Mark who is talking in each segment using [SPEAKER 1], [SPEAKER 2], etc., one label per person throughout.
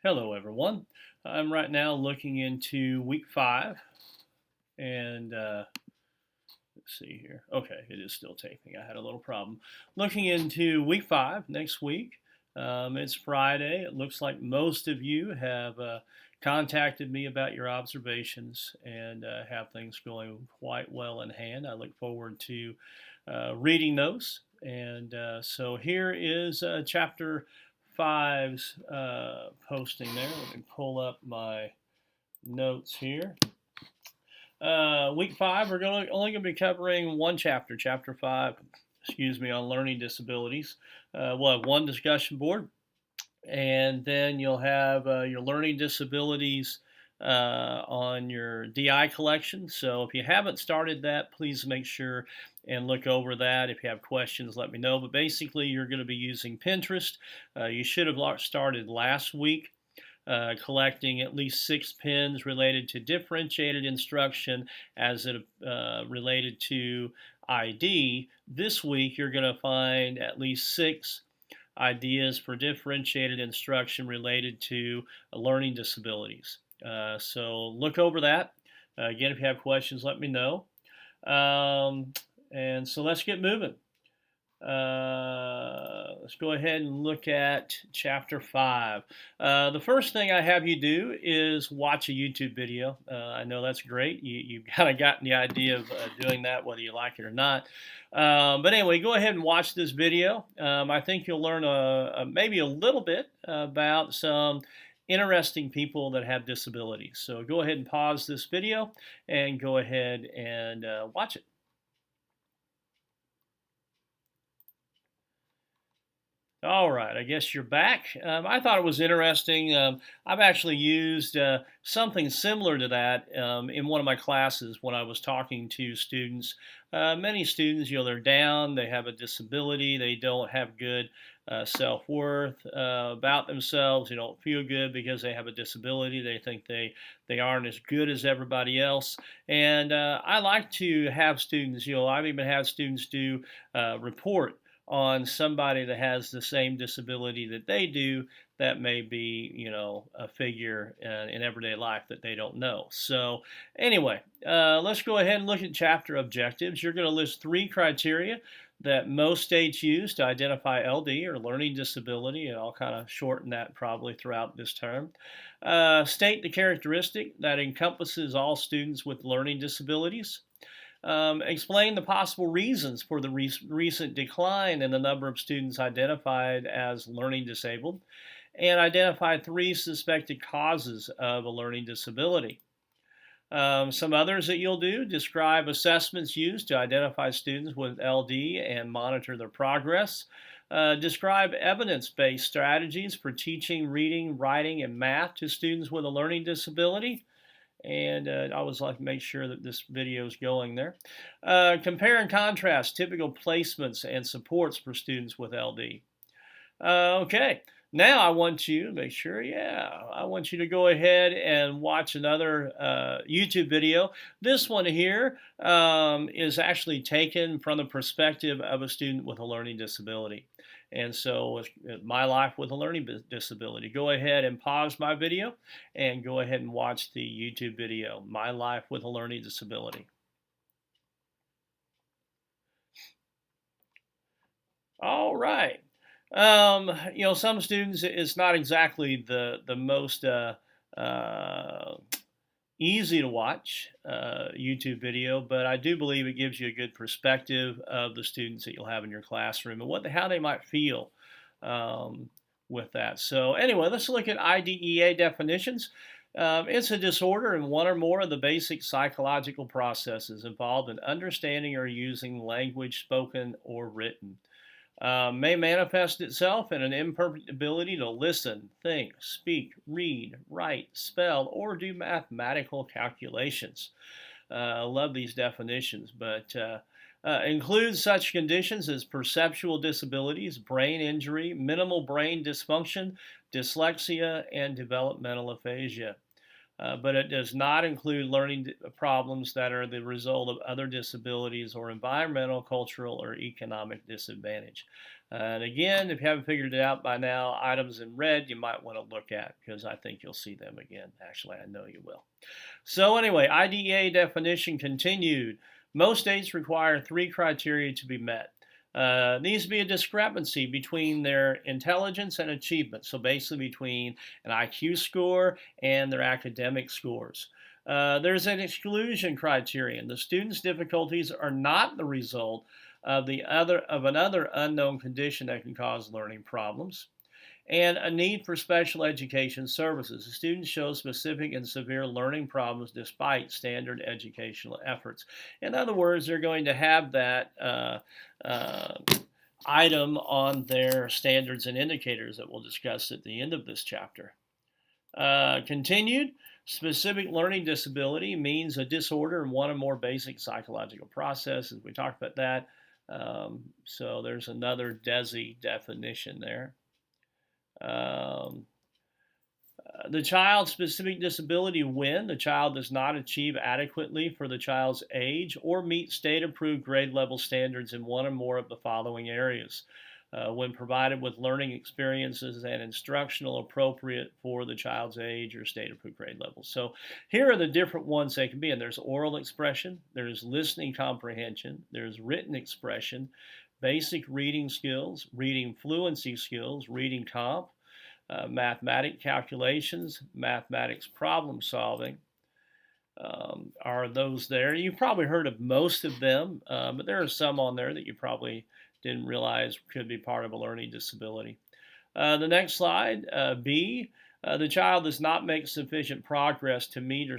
[SPEAKER 1] Hello, everyone. I'm right now looking into week 5, and let's see here. Okay, it is still taking. I had a little problem. Looking into week 5 next week. It's Friday. It looks like most of you have contacted me about your observations and have things going quite well in hand. I look forward to reading those. And so here is chapter five's posting there. Let me pull up my notes here. Week 5, we're only going to be covering one chapter, chapter 5, on learning disabilities. We'll have one discussion board, and then you'll have your learning disabilities on your DI collection. So if you haven't started that, please make sure and look over that. If you have questions, let me know. But basically, you're going to be using Pinterest. You should have started last week. Collecting at least 6 pins related to differentiated instruction as it related to ID. This week, you're going to find at least 6 ideas for differentiated instruction related to learning disabilities. So look over that. Again, if you have questions, let me know. And so let's get moving. Let's go ahead and look at chapter 5. The first thing I have you do is watch a YouTube video. I know that's great. You've kind of gotten the idea of doing that, whether you like it or not. But anyway, go ahead and watch this video. I think you'll learn maybe a little bit about some interesting people that have disabilities. So go ahead and pause this video and go ahead and watch it. All right, I guess you're back. I thought it was interesting. I've actually used something similar to that in one of my classes when I was talking to students. Many students, they're down, they have a disability, they don't have good self-worth about themselves, they don't feel good because they have a disability, they think they aren't as good as everybody else. And I like to have students, I've even had students do report on somebody that has the same disability that they do that may be, a figure in everyday life that they don't know. So anyway, let's go ahead and look at chapter objectives. You're going to list 3 criteria that most states use to identify LD or learning disability, and I'll kind of shorten that probably throughout this term. State the characteristic that encompasses all students with learning disabilities. Explain the possible reasons for the recent decline in the number of students identified as learning disabled, and identify 3 suspected causes of a learning disability. Some others that you'll do: describe assessments used to identify students with LD and monitor their progress. Describe evidence-based strategies for teaching reading, writing, and math to students with a learning disability. And I always like to make sure that this video is going there. Compare and contrast typical placements and supports for students with LD. Okay, now I want you to make sure, I want you to go ahead and watch another YouTube video. This one here is actually taken from the perspective of a student with a learning disability. And so my life with a learning disability. Go ahead and pause my video and go ahead and watch the YouTube video, My Life with a Learning Disability. All right. Some students, it's not exactly the most easy to watch YouTube video, but I do believe it gives you a good perspective of the students that you'll have in your classroom and how they might feel with that. So anyway, let's look at IDEA definitions. It's a disorder in one or more of the basic psychological processes involved in understanding or using language spoken or written. May manifest itself in an imperfect ability to listen, think, speak, read, write, spell, or do mathematical calculations. I love these definitions, but includes such conditions as perceptual disabilities, brain injury, minimal brain dysfunction, dyslexia, and developmental aphasia. but it does not include learning problems that are the result of other disabilities or environmental, cultural, or economic disadvantage. And again, if you haven't figured it out by now, items in red you might want to look at because I think you'll see them again. Actually, I know you will. So anyway, IDEA definition continued. Most states require three criteria to be met. Needs to be a discrepancy between their intelligence and achievement, so basically between an IQ score and their academic scores. There's an exclusion criterion. The student's difficulties are not the result of another unknown condition that can cause learning problems, and a need for special education services. The students show specific and severe learning problems despite standard educational efforts. In other words, they're going to have that uh, item on their standards and indicators that we'll discuss at the end of this chapter. Continued. Specific learning disability means a disorder in one or more basic psychological processes. We talked about that. So there's another DESE definition there. The child's specific disability when the child does not achieve adequately for the child's age or meet state-approved grade level standards in one or more of the following areas. When provided with learning experiences and instructional appropriate for the child's age or state-approved grade levels. So here are the different ones they can be in. There's oral expression, there's listening comprehension, there's written expression, basic reading skills, reading fluency skills, reading comp, mathematic calculations, mathematics problem solving. Are those there? You've probably heard of most of them, but there are some on there that you probably didn't realize could be part of a learning disability. The next slide, B, the child does not make sufficient progress to meet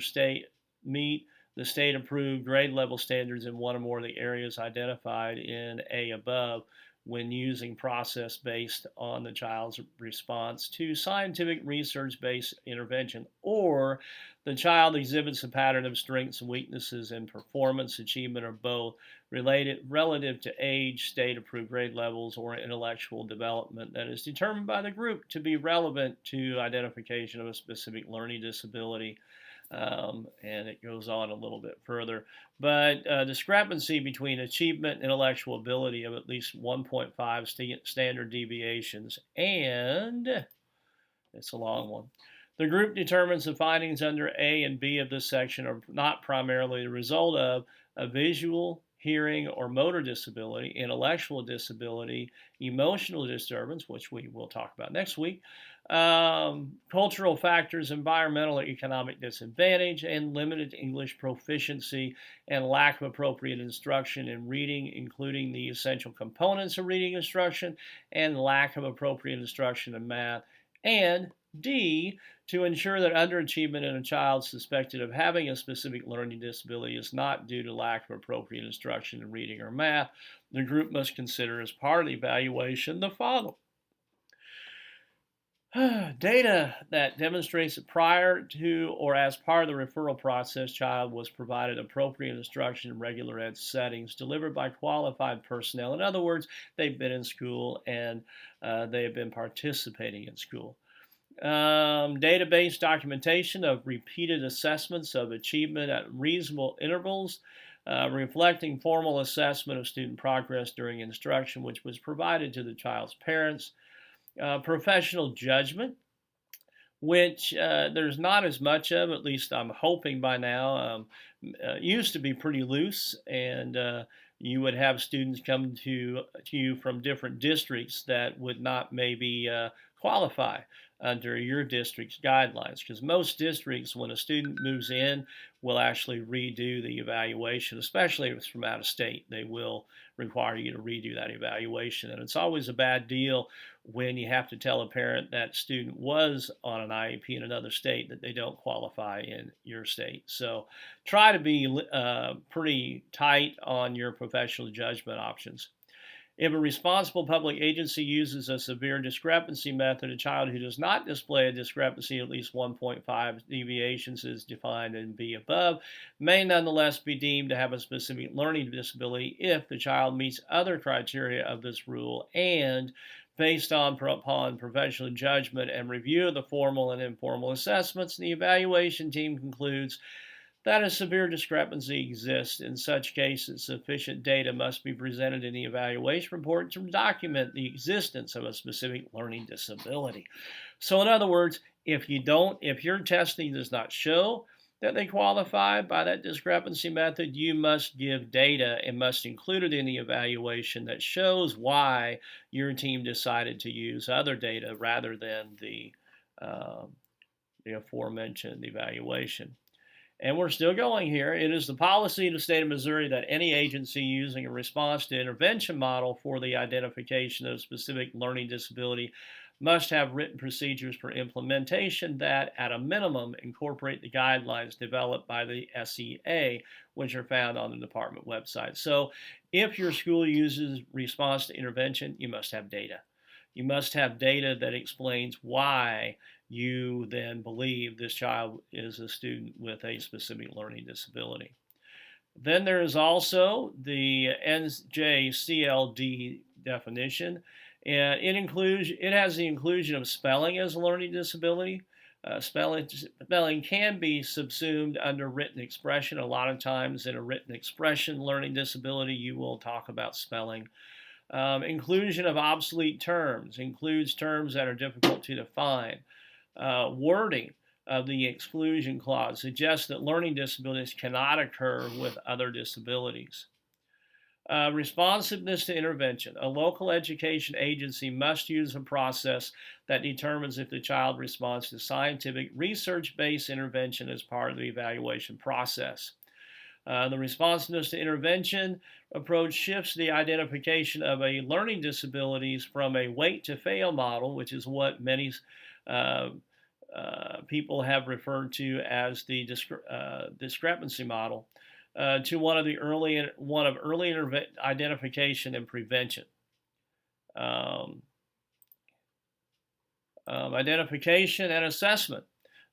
[SPEAKER 1] the state-approved grade level standards in one or more of the areas identified in A above when using process based on the child's response to scientific research-based intervention, or the child exhibits a pattern of strengths and weaknesses in performance, achievement, or both relative to age, state-approved grade levels, or intellectual development that is determined by the group to be relevant to identification of a specific learning disability. And it goes on a little bit further. But discrepancy between achievement and intellectual ability of at least 1.5 standard deviations. And it's a long one. The group determines the findings under A and B of this section are not primarily the result of a visual, hearing, or motor disability, intellectual disability, emotional disturbance, which we will talk about next week, cultural factors, environmental or economic disadvantage, and limited English proficiency and lack of appropriate instruction in reading, including the essential components of reading instruction, and lack of appropriate instruction in math, and D, to ensure that underachievement in a child suspected of having a specific learning disability is not due to lack of appropriate instruction in reading or math, the group must consider as part of the evaluation the following. Data that demonstrates that prior to or as part of the referral process, child was provided appropriate instruction in regular ed settings delivered by qualified personnel. In other words, they've been in school and they have been participating in school. Database documentation of repeated assessments of achievement at reasonable intervals, reflecting formal assessment of student progress during instruction, which was provided to the child's parents. Professional judgment, which there's not as much of, at least I'm hoping by now. Used to be pretty loose, and you would have students come to you from different districts that would not maybe qualify under your district's guidelines, because most districts, when a student moves in, will actually redo the evaluation, especially if it's from out of state. They will require you to redo that evaluation, and it's always a bad deal when you have to tell a parent that student was on an IEP in another state that they don't qualify in your state. So try to be pretty tight on your professional judgment options. If a responsible public agency uses a severe discrepancy method, a child who does not display a discrepancy at least 1.5 deviations as defined in B above may nonetheless be deemed to have a specific learning disability if the child meets other criteria of this rule and based upon professional judgment and review of the formal and informal assessments. The evaluation team concludes that a severe discrepancy exists. In such cases, sufficient data must be presented in the evaluation report to document the existence of a specific learning disability. So, in other words, if your testing does not show that they qualify by that discrepancy method, you must give data and must include it in the evaluation that shows why your team decided to use other data rather than uh, the aforementioned evaluation. And we're still going here. It is the policy of the state of Missouri that any agency using a response to intervention model for the identification of specific learning disability must have written procedures for implementation that, at a minimum, incorporate the guidelines developed by the SEA, which are found on the department website. So, if your school uses response to intervention, you must have data. You must have data that explains why you then believe this child is a student with a specific learning disability. Then there is also the NJCLD definition, and it has the inclusion of spelling as a learning disability. Spelling can be subsumed under written expression. A lot of times in a written expression learning disability, you will talk about spelling. Inclusion of obsolete terms includes terms that are difficult to define. Wording of the exclusion clause suggests that learning disabilities cannot occur with other disabilities. Responsiveness to intervention. A local education agency must use a process that determines if the child responds to scientific, research-based intervention as part of the evaluation process. The responsiveness to intervention approach shifts the identification of a learning disabilities from a wait to fail model, which is what many people have referred to as the discrepancy model, to one of early identification and prevention. Identification and assessment.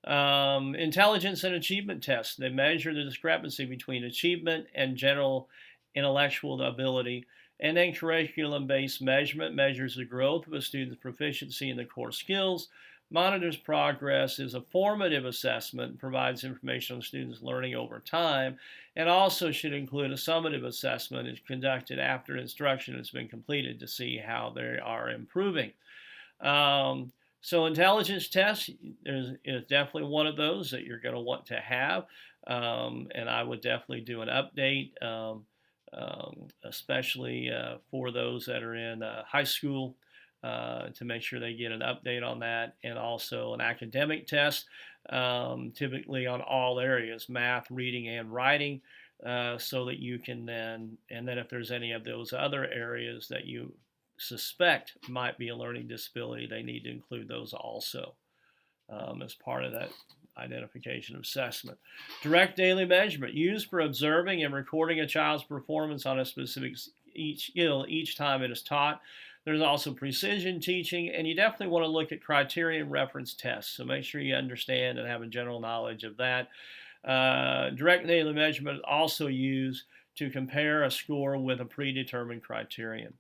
[SPEAKER 1] Intelligence and achievement tests. They measure the discrepancy between achievement and general intellectual ability. And then curriculum-based measurement measures the growth of a student's proficiency in the core skills, monitors progress, is a formative assessment, provides information on the student's learning over time, and also should include a summative assessment is conducted after instruction has been completed to see how they are improving. So intelligence tests is definitely one of those that you're going to want to have, and I would definitely do an update, especially for those that are in high school, to make sure they get an update on that, and also an academic test, typically on all areas, math, reading, and writing, so that you can then, and then if there's any of those other areas that you suspect might be a learning disability, they need to include those also as part of that identification assessment. Direct daily measurement, used for observing and recording a child's performance on a specific skill each time it is taught. There's also precision teaching, and you definitely want to look at criterion reference tests, so make sure you understand and have a general knowledge of that. Direct daily measurement is also used to compare a score with a predetermined criterion.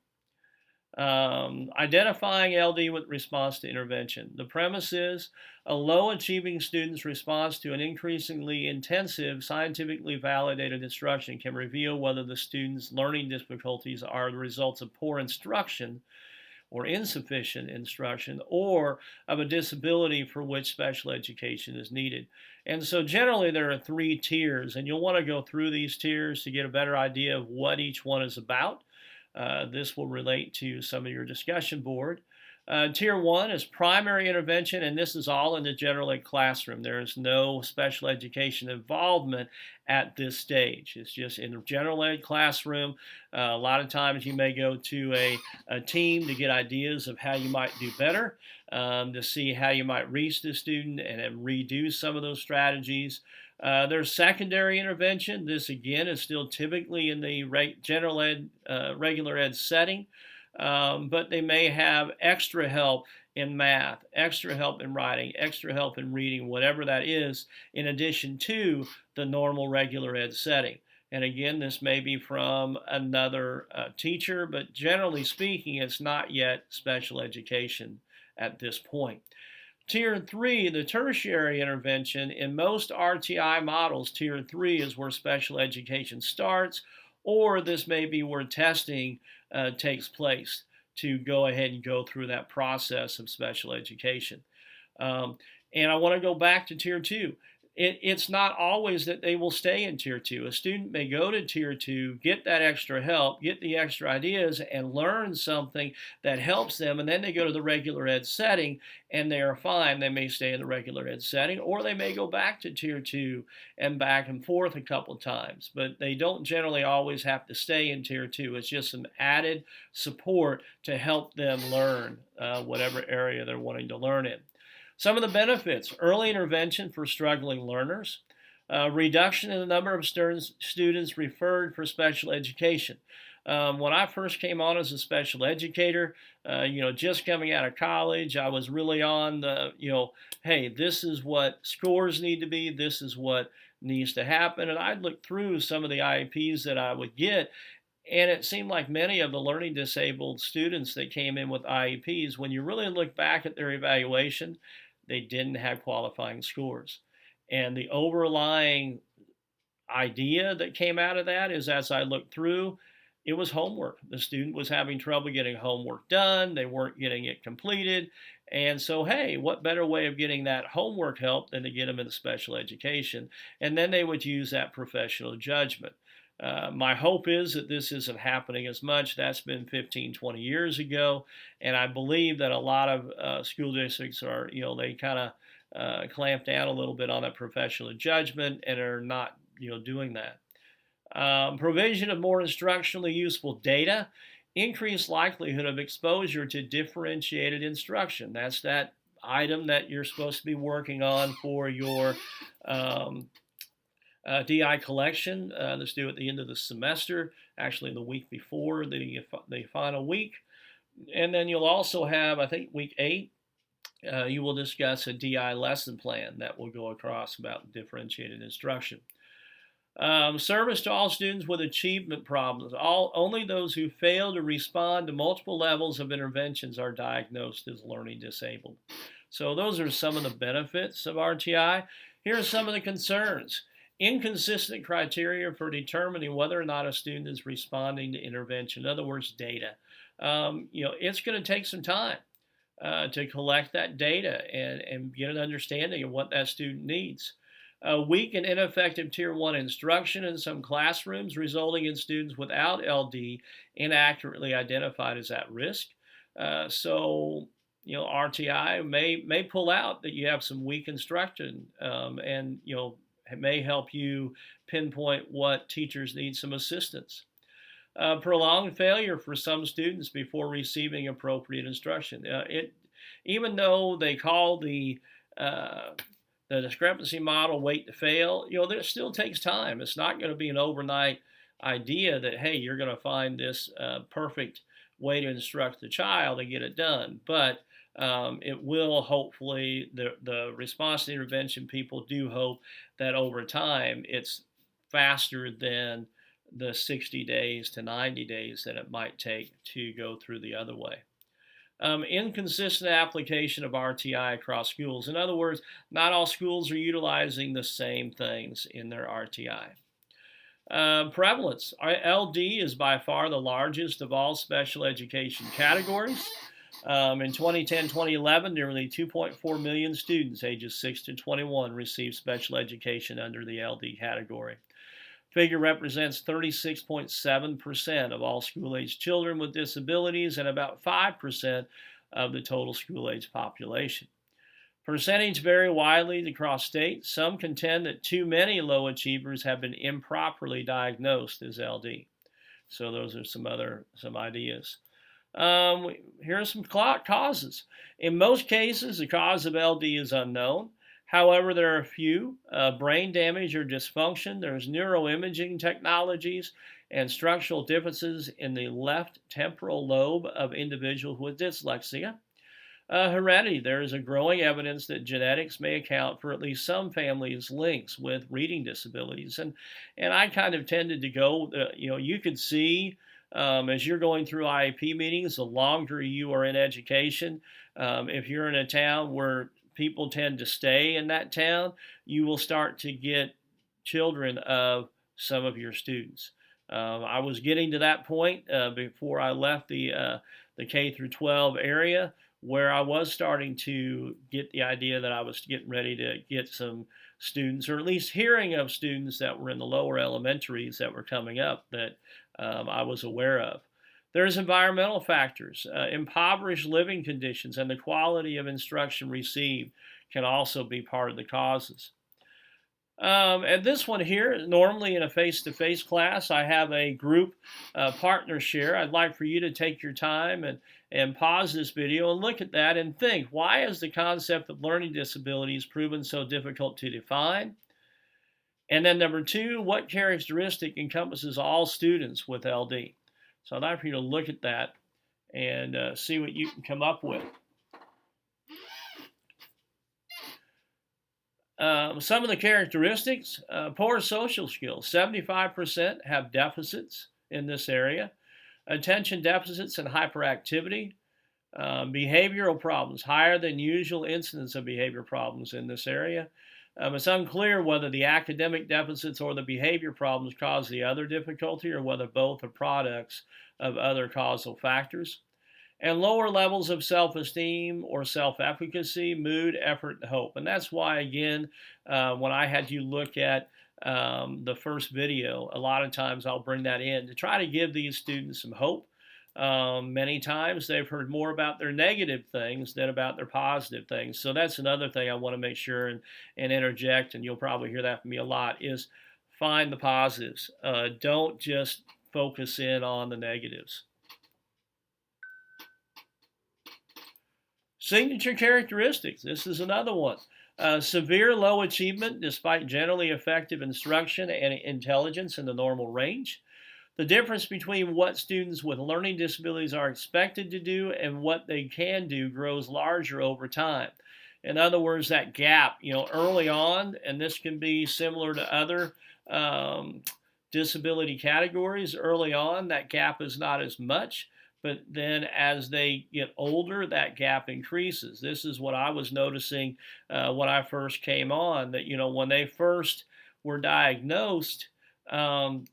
[SPEAKER 1] Identifying LD with response to intervention. The premise is a low achieving student's response to an increasingly intensive, scientifically validated instruction can reveal whether the student's learning difficulties are the results of poor instruction or insufficient instruction, or of a disability for which special education is needed. And so generally there are 3 tiers, and you'll want to go through these tiers to get a better idea of what each one is about. This will relate to some of your discussion board. Tier 1 is primary intervention, and this is all in the general ed classroom. There is no special education involvement at this stage. It's just in the general ed classroom. A lot of times you may go to a team to get ideas of how you might do better, to see how you might reach the student and then redo some of those strategies. There's secondary intervention. This again is still typically in the general ed, regular ed setting, but they may have extra help in math, extra help in writing, extra help in reading, whatever that is, in addition to the normal regular ed setting. And again, this may be from another teacher, but generally speaking, it's not yet special education at this point. Tier 3, the tertiary intervention, in most RTI models, Tier 3 is where special education starts, or this may be where testing takes place to go ahead and go through that process of special education. Um, and I want to go back to Tier 2. It's not always that they will stay in Tier 2. A student may go to Tier 2, get that extra help, get the extra ideas, and learn something that helps them, and then they go to the regular ed setting and they are fine. They may stay in the regular ed setting, or they may go back to Tier 2 and back and forth a couple times, but they don't generally always have to stay in Tier 2. It's just some added support to help them learn whatever area they're wanting to learn in. Some of the benefits: early intervention for struggling learners, reduction in the number of students referred for special education. When I first came on as a special educator, just coming out of college, I was really on the, hey, this is what scores need to be, this is what needs to happen. And I'd look through some of the IEPs that I would get, and it seemed like many of the learning disabled students that came in with IEPs, when you really look back at their evaluation, they didn't have qualifying scores. And the overlying idea that came out of that is, as I looked through, it was homework. The student was having trouble getting homework done. They weren't getting it completed. And so, hey, what better way of getting that homework help than to get them into special education? And then they would use that professional judgment. My hope is that this isn't happening as much. That's been 15, 20 years ago. And I believe that a lot of school districts are, they kind of clamp down a little bit on that professional judgment and are not, doing that. Provision of more instructionally useful data, increased likelihood of exposure to differentiated instruction. That's that item that you're supposed to be working on for your DI collection that's due at the end of the semester, actually the week before the final week. And then you'll also have, I think, week 8, you will discuss a DI lesson plan that will go across about differentiated instruction. Service to all students with achievement problems. Only those who fail to respond to multiple levels of interventions are diagnosed as learning disabled. So those are some of the benefits of RTI. Here are some of the concerns. Inconsistent criteria for determining whether or not a student is responding to intervention. In other words, data. It's going to take some time to collect that data and get an understanding of what that student needs. Weak and ineffective Tier 1 instruction in some classrooms, resulting in students without LD inaccurately identified as at risk. RTI may pull out that you have some weak instruction, and it may help you pinpoint what teachers need some assistance. Prolonged failure for some students before receiving appropriate instruction. Even though they call the discrepancy model wait to fail, it still takes time. It's not going to be an overnight idea that, hey, you're going to find this perfect way to instruct the child and get it done. But it will hopefully, the response to intervention people do hope that over time it's faster than the 60 days to 90 days that it might take to go through the other way. Inconsistent application of RTI across schools. In other words, not all schools are utilizing the same things in their RTI. Prevalence. LD is by far the largest of all special education categories. In 2010-2011, nearly 2.4 million students ages 6 to 21 received special education under the LD category. Figure represents 36.7% of all school-age children with disabilities and about 5% of the total school-age population. Percentage vary widely across states. Some contend that too many low achievers have been improperly diagnosed as LD. So those are some ideas. Here are some causes. In most cases, the cause of LD is unknown. However, there are a few: brain damage or dysfunction. There's neuroimaging technologies and structural differences in the left temporal lobe of individuals with dyslexia. Heredity. There is a growing evidence that genetics may account for at least some families' links with reading disabilities, and I kind of tended to go. You could see as you're going through IEP meetings, the longer you are in education, if you're in a town where people tend to stay in that town, you will start to get children of some of your students. I was getting to that point before I left the K through 12 area, where I was starting to get the idea that I was getting ready to get some students, or at least hearing of students that were in the lower elementaries that were coming up that I was aware of. There's environmental factors. Impoverished living conditions and the quality of instruction received can also be part of the causes. And this one here, normally in a face-to-face class, I have a group partner share. I'd like for you to take your time and pause this video and look at that and think, why is the concept of learning disabilities proven so difficult to define? And then number two, what characteristic encompasses all students with LD? So I'd like for you to look at that and see what you can come up with. Some of the characteristics, poor social skills. 75% have deficits in this area. Attention deficits and hyperactivity. Behavioral problems, higher than usual incidence of behavior problems in this area. It's unclear whether the academic deficits or the behavior problems cause the other difficulty, or whether both are products of other causal factors. And lower levels of self-esteem or self-efficacy, mood, effort, and hope. And that's why, again, when I had you look at the first video, a lot of times I'll bring that in to try to give these students some hope. Many times they've heard more about their negative things than about their positive things. So that's another thing I want to make sure and interject, and you'll probably hear that from me a lot, is find the positives. Don't just focus in on the negatives. Signature characteristics. This is another one. Severe low achievement despite generally effective instruction and intelligence in the normal range. The difference between what students with learning disabilities are expected to do and what they can do grows larger over time. In other words, that gap, early on, and this can be similar to other disability categories, early on, that gap is not as much. But then as they get older, that gap increases. This is what I was noticing when I first came on, that, when they first were diagnosed and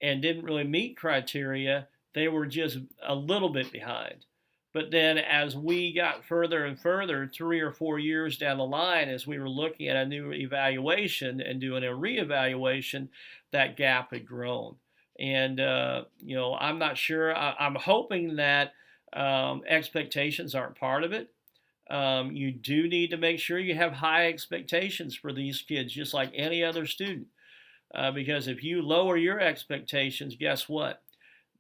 [SPEAKER 1] didn't really meet criteria, they were just a little bit behind. But then as we got further and further, 3 or 4 years down the line, as we were looking at a new evaluation and doing a reevaluation, that gap had grown. And, I'm not sure. I'm hoping that expectations aren't part of it. You do need to make sure you have high expectations for these kids, just like any other student. Because if you lower your expectations, guess what?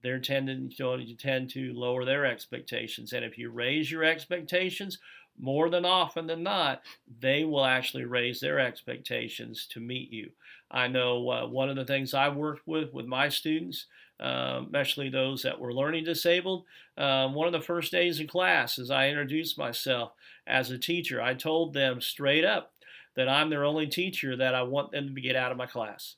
[SPEAKER 1] They're tend to lower their expectations. And if you raise your expectations, more than often than not, they will actually raise their expectations to meet you. I know one of the things I worked with my students, especially those that were learning disabled, one of the first days in class, as I introduced myself as a teacher, I told them straight up that I'm their only teacher, that I want them to get out of my class.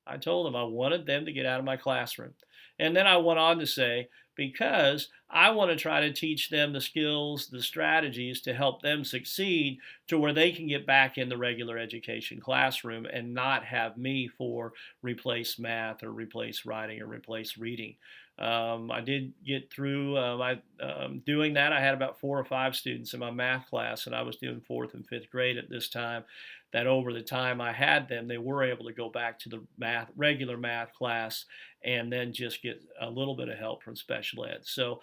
[SPEAKER 1] I told them I wanted them to get out of my classroom. And then I went on to say, because I want to try to teach them the skills, the strategies to help them succeed to where they can get back in the regular education classroom and not have me for replace math or replace writing or replace reading. I did get through doing that. I had about 4 or 5 students in my math class, and I was doing 4th and 5th grade at this time, that over the time I had them, they were able to go back to the regular math class and then just get a little bit of help from special ed. So,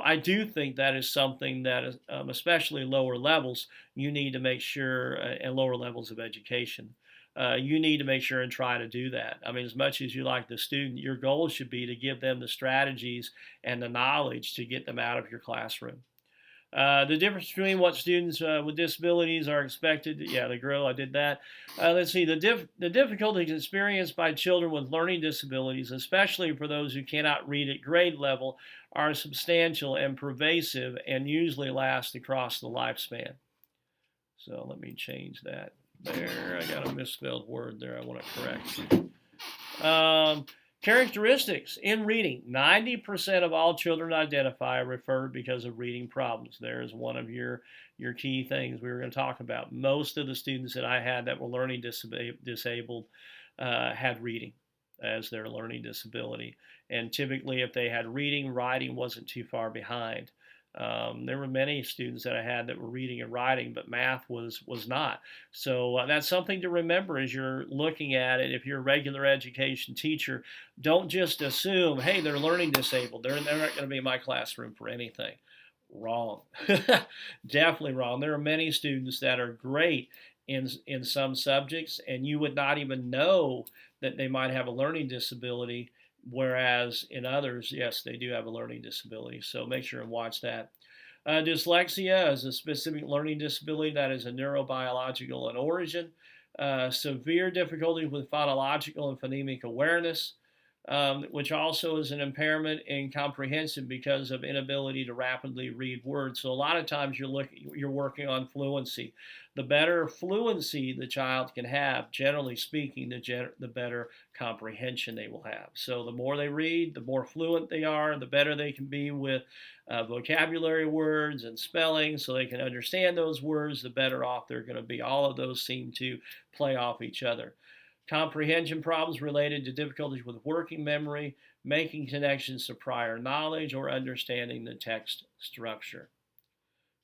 [SPEAKER 1] I do think that is something that is, especially lower levels, you need to make sure, and lower levels of education, you need to make sure and try to do that. I mean, as much as you like the student, your goal should be to give them the strategies and the knowledge to get them out of your classroom. The difference between what students with disabilities are expected. Yeah, the grill, I did that. Let's see. The difficulties experienced by children with learning disabilities, especially for those who cannot read at grade level, are substantial and pervasive and usually last across the lifespan. So let me change that there. I got a misspelled word there I want to correct. Characteristics in reading. 90% of all children identify are referred because of reading problems. There's one of your key things we were going to talk about. Most of the students that I had that were learning disabled had reading as their learning disability. And typically, if they had reading, writing wasn't too far behind. There were many students that I had that were reading and writing, but math was not. So that's something to remember as you're looking at it. If you're a regular education teacher, don't just assume, hey, they're learning disabled. They're not going to be in my classroom for anything. Wrong. Definitely wrong. There are many students that are great in some subjects, and you would not even know that they might have a learning disability. Whereas in others, yes, they do have a learning disability. So make sure and watch that. Dyslexia is a specific learning disability that is a neurobiological in origin. Severe difficulty with phonological and phonemic awareness, which also is an impairment in comprehension because of inability to rapidly read words. So a lot of times you're working on fluency. The better fluency the child can have, generally speaking, the better comprehension they will have. So the more they read, the more fluent they are, the better they can be with vocabulary words and spelling, so they can understand those words, the better off they're going to be. All of those seem to play off each other. Comprehension problems related to difficulties with working memory, making connections to prior knowledge, or understanding the text structure.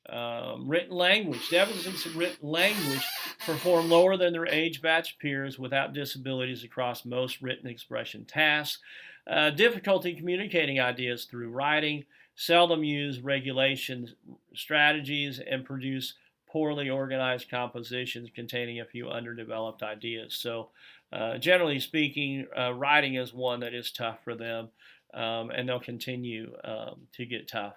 [SPEAKER 1] Written language. Deficits in written language perform lower than their age-matched peers without disabilities across most written expression tasks. Difficulty communicating ideas through writing, seldom use regulation strategies, and produce poorly organized compositions containing a few underdeveloped ideas. So, generally speaking, writing is one that is tough for them, and they'll continue to get tough.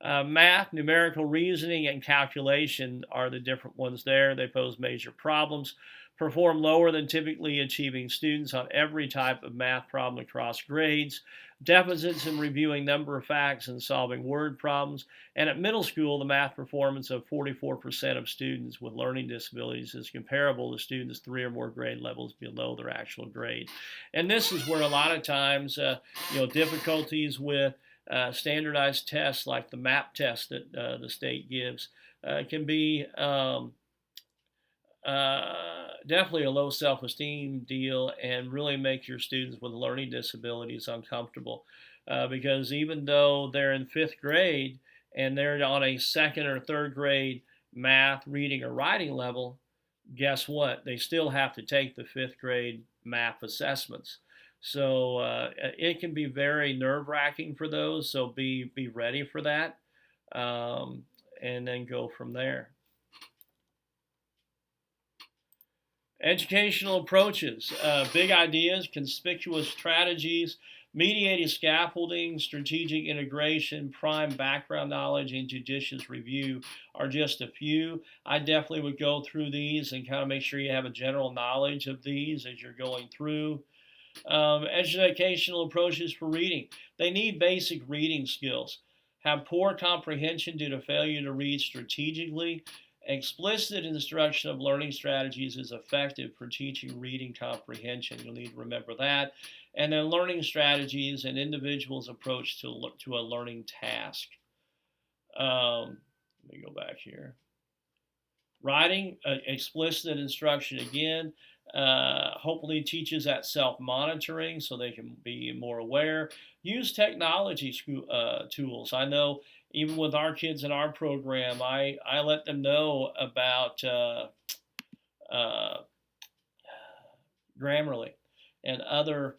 [SPEAKER 1] Math, numerical reasoning, and calculation are the different ones there. They pose major problems, perform lower than typically achieving students on every type of math problem across grades, deficits in reviewing number of facts and solving word problems, and at middle school, the math performance of 44% of students with learning disabilities is comparable to students 3 or more grade levels below their actual grade. And this is where a lot of times, difficulties with standardized tests like the MAP test that the state gives can be definitely a low self-esteem deal and really make your students with learning disabilities uncomfortable because even though they're in 5th grade and they're on a 2nd or 3rd grade math, reading, or writing level, guess what? They still have to take the 5th grade math assessments. So it can be very nerve-wracking for those. So be ready for that, and then go from there. Educational approaches, big ideas, conspicuous strategies, mediated scaffolding, strategic integration, prime background knowledge, and judicious review are just a few. I definitely would go through these and kind of make sure you have a general knowledge of these as you're going through. Educational approaches for reading. They need basic reading skills. Have poor comprehension due to failure to read strategically. Explicit instruction of learning strategies is effective for teaching reading comprehension. You'll need to remember that. And then learning strategies and individual's approach to a learning task. Let me go back here. Writing, explicit instruction again. Hopefully teaches that self-monitoring so they can be more aware. Use technology tools. I know even with our kids in our program, I let them know about Grammarly and other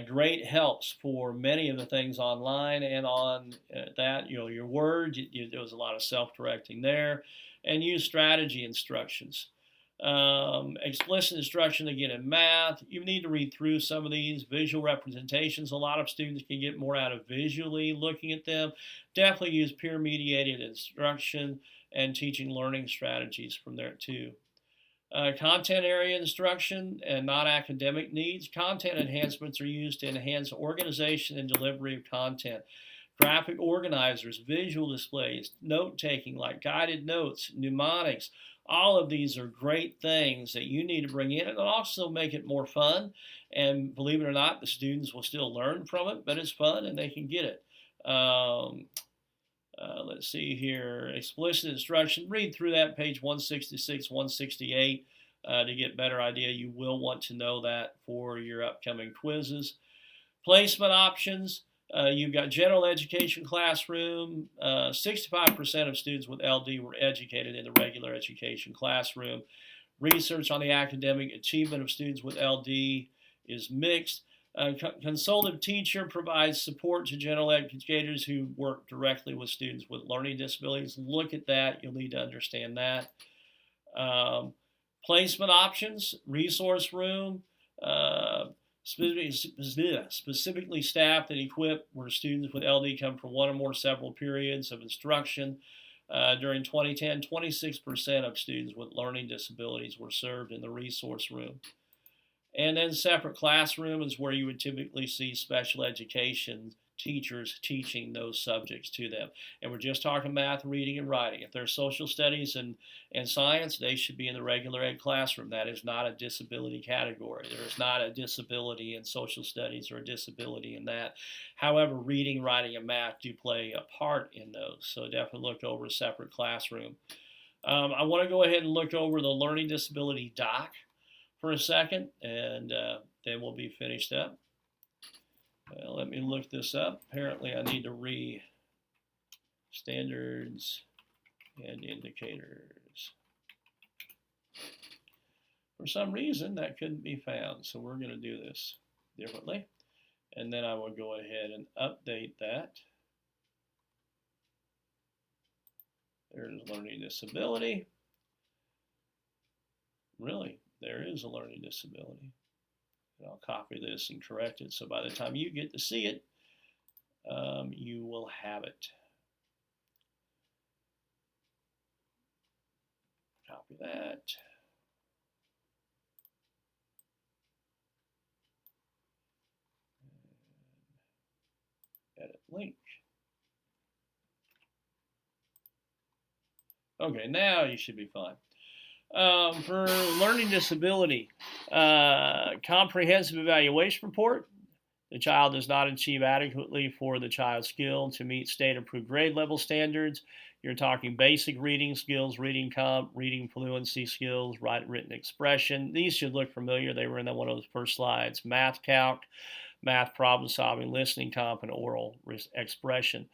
[SPEAKER 1] great helps for many of the things online and on that. Your Word, there was a lot of self-correcting there. And use strategy instructions. Explicit instruction again in math. You need to read through some of these visual representations. A lot of students can get more out of visually looking at them. Definitely use peer mediated instruction and teaching learning strategies from there too. Content area instruction and non-academic needs. Content enhancements are used to enhance organization and delivery of content. Graphic organizers, visual displays, note taking like guided notes, mnemonics, all of these are great things that you need to bring in. It'll also make it more fun. And believe it or not, the students will still learn from it, but it's fun and they can get it. Let's see here. Explicit instruction. Read through that page 166, 168 to get a better idea. You will want to know that for your upcoming quizzes. Placement options. You've got general education classroom. 65% of students with LD were educated in the regular education classroom. Research on the academic achievement of students with LD is mixed. Consultative teacher provides support to general educators who work directly with students with learning disabilities. Look at that. You'll need to understand that. Placement options, resource room, specifically staffed and equipped where students with LD come from one or more several periods of instruction. During 2010, 26% of students with learning disabilities were served in the resource room. And then separate classroom is where you would typically see special education teachers teaching those subjects to them. And we're just talking math, reading, and writing. If there's social studies and science, they should be in the regular ed classroom. That is not a disability category. There is not a disability in social studies or a disability in that. However, reading, writing, and math do play a part in those. So definitely look over a separate classroom. I want to go ahead and look over the learning disability doc for a second, and then we'll be finished up. Let me look this up. Apparently, I need to read standards and indicators. For some reason, that couldn't be found, so we're going to do this differently. And then I will go ahead and update that. There's learning disability. Really, there is a learning disability. And I'll copy this and correct it so by the time you get to see it, you will have it. Copy that. Edit link. Okay, now you should be fine. For learning disability, comprehensive evaluation report. The child does not achieve adequately for the child's skill to meet state approved grade level standards. You're talking basic reading skills, reading comp, reading fluency skills, written expression. These should look familiar. They were in one of those first slides. Math calc, math problem solving, listening comp, and oral expression.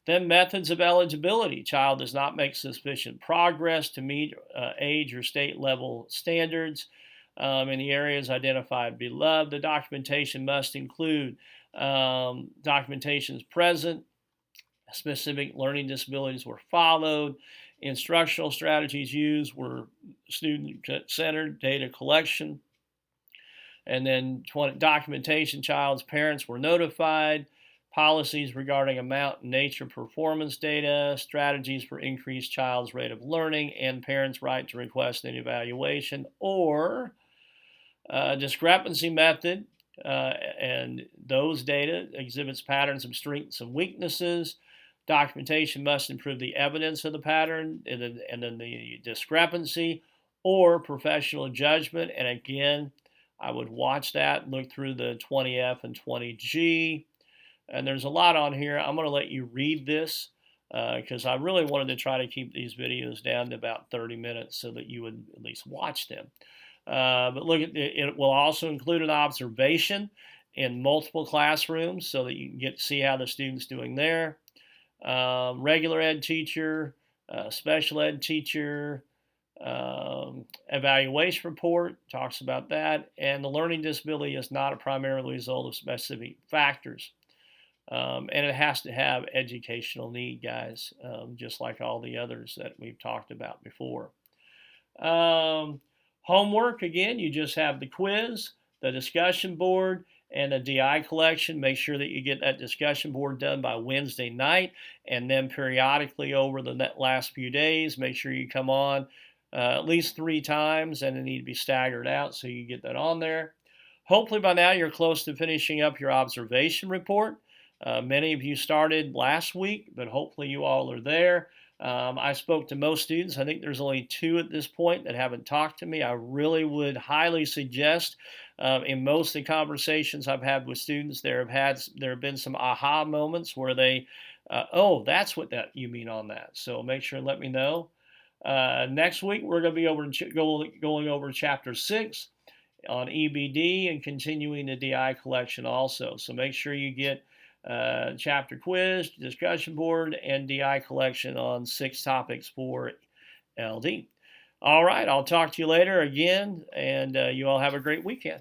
[SPEAKER 1] Then methods of eligibility. Child does not make sufficient progress to meet age or state level standards in the areas identified below. The documentation must include documentations present, specific learning disabilities were followed, instructional strategies used were student-centered data collection, and then documentation, child's parents were notified, policies regarding amount and nature performance data, strategies for increased child's rate of learning, and parents' right to request an evaluation, or discrepancy method, and those data exhibits patterns of strengths and weaknesses. Documentation must improve the evidence of the pattern and then the discrepancy, or professional judgment. And again, I would watch that, look through the 20F and 20G. And there's a lot on here. I'm going to let you read this because I really wanted to try to keep these videos down to about 30 minutes so that you would at least watch them. But look, it will also include an observation in multiple classrooms so that you can get to see how the student's doing there. Regular ed teacher, special ed teacher, evaluation report talks about that. And the learning disability is not a primary result of specific factors. And it has to have educational need, guys, just like all the others that we've talked about before. Homework, again, you just have the quiz, the discussion board, and a DI collection. Make sure that you get that discussion board done by Wednesday night, and then periodically over the last few days, make sure you come on at least 3 times, and it need to be staggered out so you get that on there. Hopefully by now you're close to finishing up your observation report. Many of you started last week, but hopefully you all are there. I spoke to most students. I think there's only 2 at this point that haven't talked to me. I really would highly suggest, in most of the conversations I've had with students, there have been some aha moments where they, oh, that's what that you mean on that. So make sure and let me know. Next week we're going to be going over chapter 6 on EBD and continuing the DI collection also. So make sure you get chapter quiz, discussion board, and DI collection on 6 topics for LD. All right, I'll talk to you later again, and you all have a great weekend.